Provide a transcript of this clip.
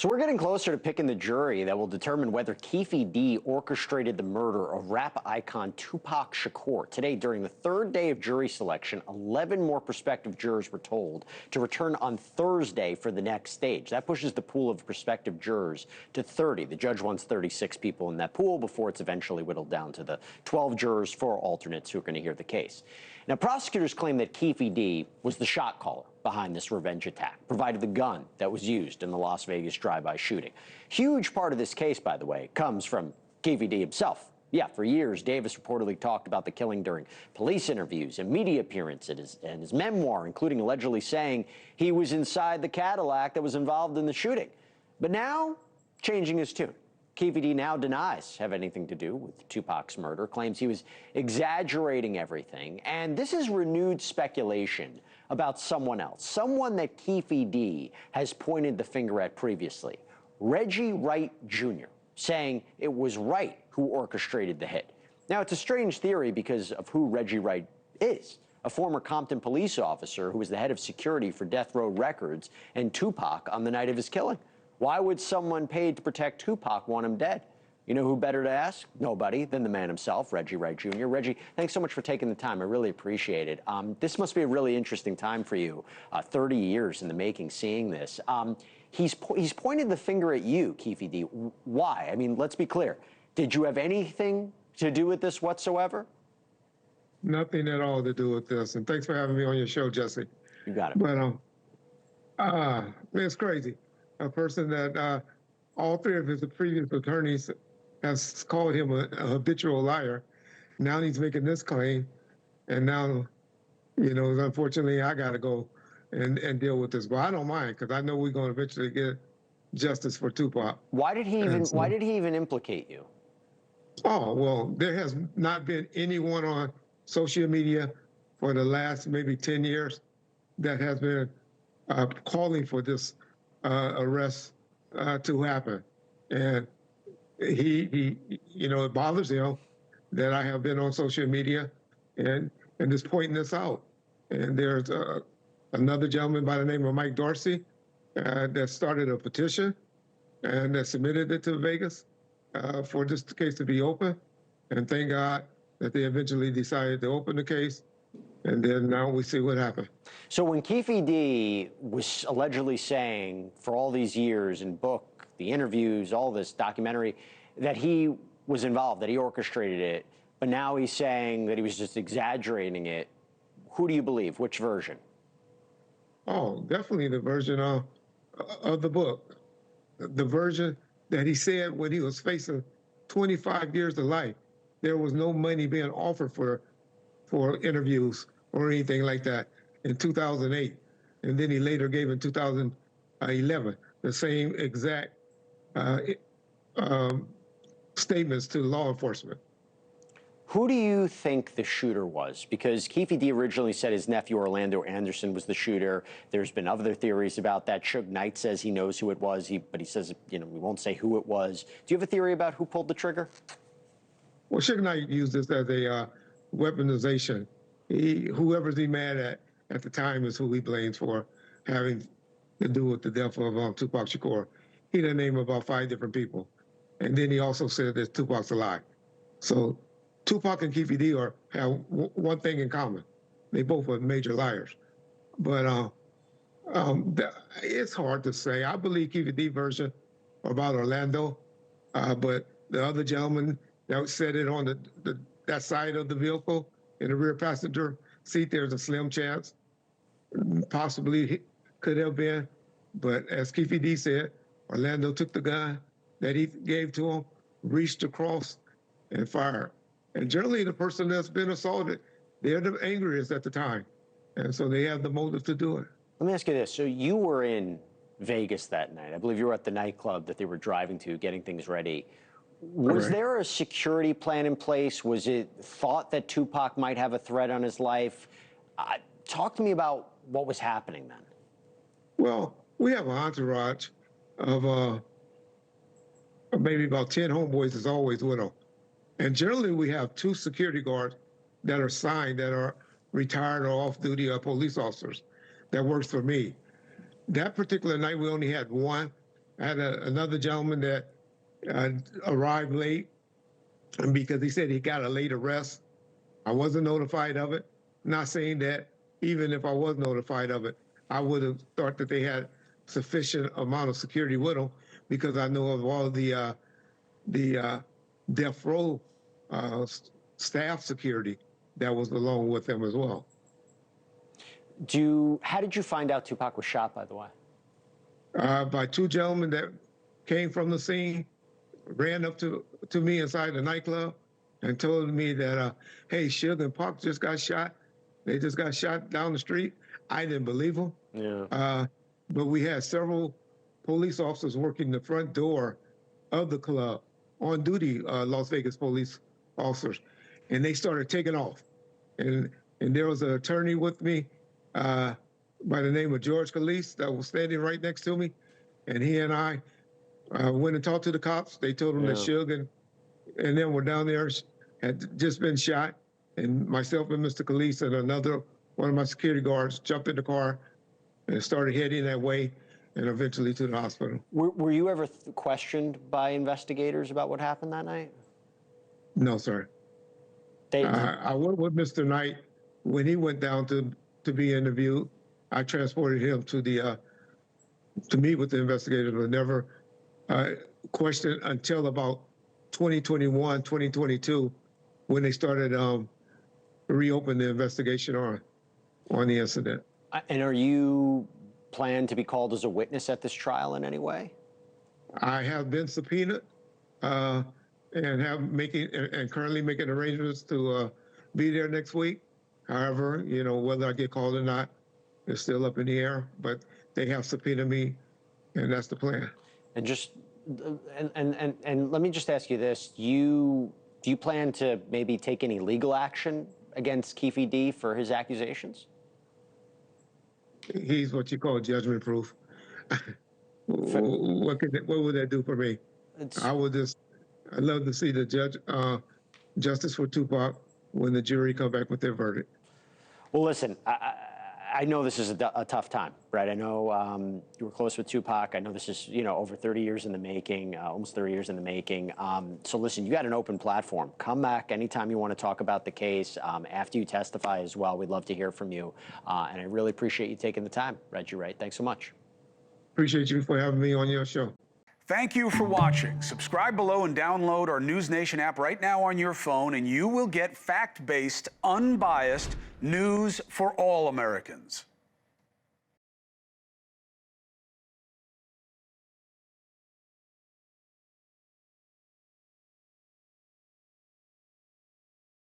So we're getting closer to picking the jury that will determine whether Keffe D orchestrated the murder of rap icon Tupac Shakur. Today, during the third day of jury selection, 11 more prospective jurors were told to return on Thursday for the next stage. That pushes the pool of prospective jurors to 30. The judge wants 36 people in that pool before it's eventually whittled down to the 12 jurors, 4 alternates who are going to hear the case. Now, prosecutors claim that Keffe D was the shot caller behind this revenge attack, provided the gun that was used in the Las Vegas drive-by shooting. Huge part of this case, by the way, comes from Keffe D himself. Yeah, for years, Davis reportedly talked about the killing during police interviews and media appearances and his memoir, including allegedly saying he was inside the Cadillac that was involved in the shooting. But now, changing his tune. Keffe D now denies have anything to do with Tupac's murder, claims he was exaggerating everything, and this is renewed speculation about someone else, someone that Keffe D has pointed the finger at previously, Reggie Wright Jr., saying it was Wright who orchestrated the hit. Now, it's a strange theory because of who Reggie Wright is, a former Compton police officer who was the head of security for Death Row Records and Tupac on the night of his killing. Why would someone paid to protect Tupac want him dead? You know who better to ask? Nobody than the man himself, Reggie Wright Jr. Reggie, thanks so much for taking the time. I really appreciate it. This must be a really interesting time for you, 30 years in the making, seeing this. He's pointed the finger at you, Keffe D. Why? I mean, let's be clear. Did you have anything to do with this whatsoever? Nothing at all to do with this. And thanks for having me on your show, Jesse. You got it. But it's crazy. A person that all 3 of his previous attorneys has called him a habitual liar. Now he's making this claim, and now, you know, unfortunately, I got to go and deal with this. But I don't mind because I know we're going to eventually get justice for Tupac. Why did he even implicate you? Oh, well, there has not been anyone on social media for the last maybe 10 years that has been calling for this arrest to happen. And he, you know, it bothers him that I have been on social media and just pointing this out. And there's another gentleman by the name of Mike Dorsey that started a petition and that submitted it to Vegas for this case to be open. And thank God that they eventually decided to open the case. And then now we see what happened. So when Keffe D was allegedly saying for all these years in book, the interviews, all this documentary, that he was involved, that he orchestrated it, but now he's saying that he was just exaggerating it, who do you believe? Which version? Oh, definitely the version of the book. The version that he said when he was facing 25 years to life. There was no money being offered for interviews or anything like that in 2008. And then he later gave in 2011 the same exact statements to law enforcement. Who do you think the shooter was? Because Keffe D originally said his nephew Orlando Anderson was the shooter. There's been other theories about that. Suge Knight says he knows who it was, but he says, you know, we won't say who it was. Do you have a theory about who pulled the trigger? Well, Suge Knight used this as a weaponization. Whoever's he mad at the time is who he blames for having to do with the death of Tupac Shakur. He didn't name about 5 different people. And then he also said that Tupac's alive. So Tupac and Keffe D have one thing in common. They both are major liars. But it's hard to say. I believe Keffe D version about Orlando, but the other gentleman that said it on that side of the vehicle in the rear passenger seat, there's a slim chance. Possibly could have been. But as Keffe D said, Orlando took the gun that he gave to him, reached across, and fired. And generally, the person that's been assaulted, they're the angriest at the time. And so they have the motive to do it. Let me ask you this. So you were in Vegas that night. I believe you were at the nightclub that they were driving to, getting things ready. Was there a security plan in place? Was it thought that Tupac might have a threat on his life? Talk to me about what was happening then. Well, we have an entourage of maybe about 10 homeboys is always with them. And generally we have 2 security guards that are signed, that are retired or off-duty police officers that works for me. That particular night, we only had 1, I had another gentleman that arrived late, and because he said he got a late arrest, I wasn't notified of it. Not saying that even if I was notified of it, I would have thought that they had sufficient amount of security with them, because I know of all the death row staff security that was along with them as well. How did you find out Tupac was shot, by the way? By two gentlemen that came from the scene, ran up to me inside the nightclub and told me that, hey, Suge and Pac just got shot. They just got shot down the street. I didn't believe them. Yeah. But we had several police officers working the front door of the club, on duty Las Vegas police officers, and they started taking off. And there was an attorney with me by the name of George Calise that was standing right next to me, and he and I went and talked to the cops. They told them that Suge and them were down there, had just been shot, and myself and Mr. Calise and another one of my security guards jumped in the car and started heading that way, and eventually to the hospital. Were you ever questioned by investigators about what happened that night? No, sir. I went with Mr. Knight when he went down to be interviewed. I transported him to meet with the investigators, but never questioned until about 2021, 2022, when they started reopen the investigation on the incident. And are you plan to be called as a witness at this trial in any way? I have been subpoenaed and currently making arrangements to be there next week. However, whether I get called or not is still up in the air, but they have subpoenaed me, and that's the plan. And just and let me just ask you this: do you plan to maybe take any legal action against Keffe D for his accusations? He's what you call judgment proof. What would that do for me? I'd love to see the justice for Tupac when the jury come back with their verdict. Well, listen, I know this is a tough time, right? I know you were close with Tupac. I know this is, over 30 years in the making, almost 30 years in the making. So listen, you got an open platform. Come back anytime you want to talk about the case. After you testify as well, we'd love to hear from you. And I really appreciate you taking the time, Reggie Wright. Thanks so much. Appreciate you for having me on your show. Thank you for watching. Subscribe below and download our NewsNation app right now on your phone, and you will get fact-based, unbiased news for all Americans.